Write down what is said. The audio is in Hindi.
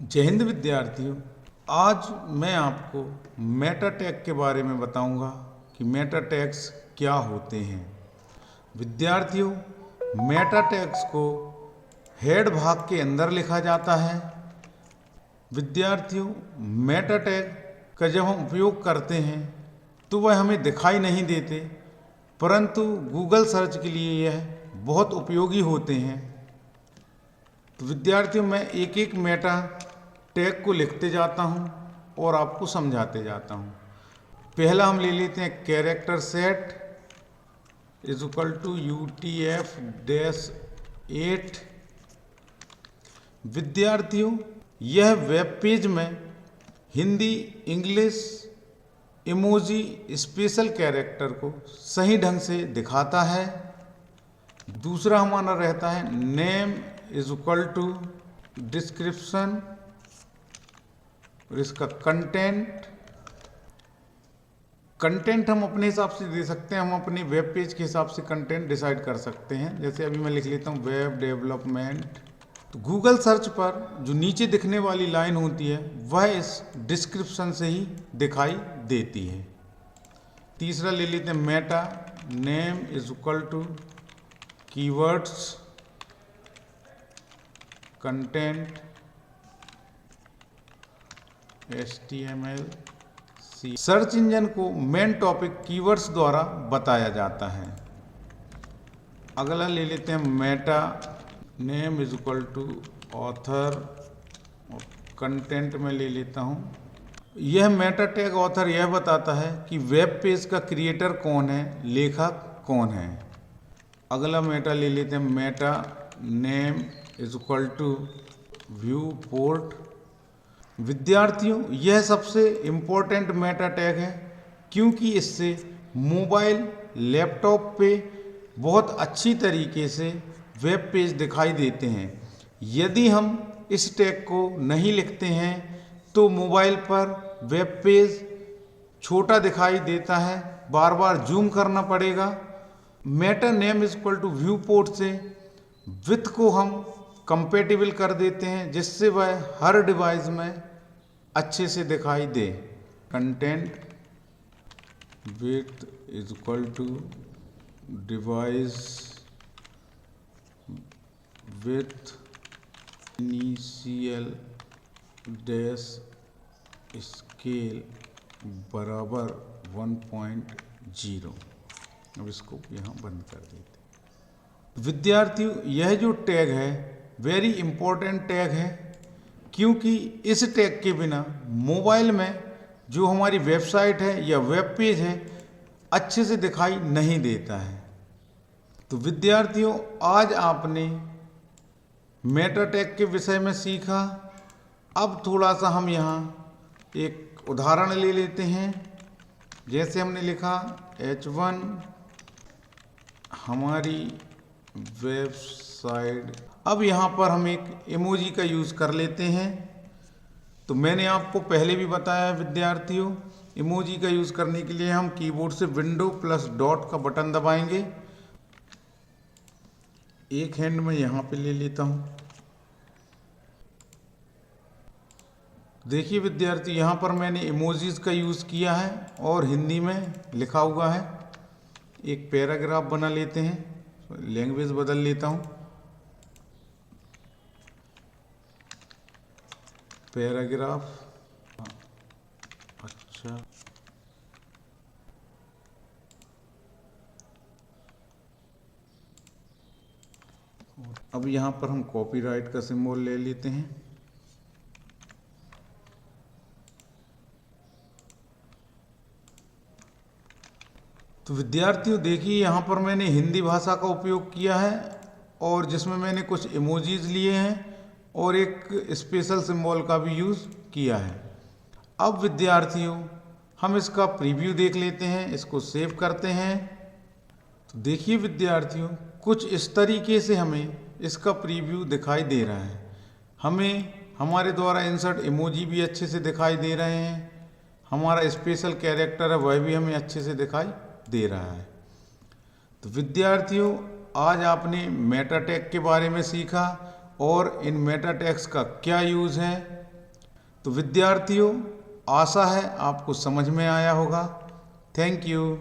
जय हिंद विद्यार्थियों। आज मैं आपको मेटा टैग के बारे में बताऊंगा कि मेटा टैग्स क्या होते हैं। विद्यार्थियों, मेटा टैग्स को हेड भाग के अंदर लिखा जाता है। विद्यार्थियों, मेटा टैग का जब हम उपयोग करते हैं तो वह हमें दिखाई नहीं देते, परंतु गूगल सर्च के लिए यह बहुत उपयोगी होते हैं। तो विद्यार्थियों, मैं एक एक मेटा टैग को लिखते जाता हूं और आपको समझाते जाता हूं। पहला हम ले लेते हैं character set is equal to UTF-8। विद्यार्थियों, यह वेब पेज में Hindi, English, emoji, special character को सही ढंग से दिखाता है। दूसरा हमारा रहता है name is equal to description और इसका कंटेंट हम अपने हिसाब से दे सकते हैं। हम अपने वेब पेज के हिसाब से कंटेंट डिसाइड कर सकते हैं। जैसे अभी मैं लिख लेता हूँ वेब डेवलपमेंट। तो गूगल सर्च पर जो नीचे दिखने वाली लाइन होती है वह इस डिस्क्रिप्शन से ही दिखाई देती है। तीसरा ले लेते हैं meta name is equal to keywords content HTML। Search engine को मेन टॉपिक कीवर्ड्स द्वारा बताया जाता है। अगला ले लेते हैं meta name is equal to author और कंटेंट में ले लेता हूं। यह मेटा टैग ऑथर यह बताता है कि वेब पेज का क्रिएटर कौन है, लेखक कौन है। अगला मेटा ले लेते हैं meta name is equal to viewport. विद्यार्थियों, यह सबसे इम्पोर्टेंट मेटा टैग है क्योंकि इससे मोबाइल, लैपटॉप पे बहुत अच्छी तरीके से वेब पेज दिखाई देते हैं। यदि हम इस टैग को नहीं लिखते हैं तो मोबाइल पर वेब पेज छोटा दिखाई देता है, बार बार जूम करना पड़ेगा। Meta name is equal to viewport से विथ को हम कंपेटिबल कर देते हैं जिससे वह हर डिवाइस में अच्छे से दिखाई दे। Content with is equal to device with initial dash scale बराबर 1.0। अब इसको यहाँ बंद कर देते हैं। विद्यार्थियों, यह जो टैग है वेरी इंपॉर्टेंट टैग है क्योंकि इस टैग के बिना मोबाइल में जो हमारी वेबसाइट है या वेब पेज है अच्छे से दिखाई नहीं देता है। तो विद्यार्थियों, आज आपने मेटा टैग के विषय में सीखा। अब थोड़ा सा हम यहाँ एक उदाहरण ले लेते हैं। जैसे हमने लिखा H1 हमारी वेबसाइट। अब यहाँ पर हम एक इमोजी का यूज़ कर लेते हैं। तो मैंने आपको पहले भी बताया विद्यार्थियों, इमोजी का यूज़ करने के लिए हम कीबोर्ड से विंडो प्लस डॉट का बटन दबाएंगे। एक हैंड में यहाँ पे ले लेता हूँ। देखिए विद्यार्थी, यहाँ पर मैंने इमोजीज का यूज़ किया है और हिंदी में लिखा हुआ है। एक पैराग्राफ बना लेते हैं, लैंग्वेज बदल लेता हूँ। पैराग्राफ, अच्छा, अब यहाँ पर हम कॉपीराइट का सिंबल ले लेते हैं। तो विद्यार्थियों देखिए, यहाँ पर मैंने हिंदी भाषा का उपयोग किया है और जिसमें मैंने कुछ इमोजीज लिए हैं और एक स्पेशल सिंबल का भी यूज़ किया है। अब विद्यार्थियों, हम इसका प्रीव्यू देख लेते हैं। इसको सेव करते हैं। तो देखिए विद्यार्थियों, कुछ इस तरीके से हमें इसका प्रीव्यू दिखाई दे रहा है। हमें हमारे द्वारा इंसर्ट इमोजी भी अच्छे से दिखाई दे रहे हैं। हमारा स्पेशल कैरेक्टर है वह भी हमें अच्छे से दिखाई दे रहा है। तो विद्यार्थियों, आज आपने मेटा टैग के बारे में सीखा और इन मेटा टैग्स का क्या यूज़ है तो विद्यार्थियों, आशा है आपको समझ में आया होगा। Thank you.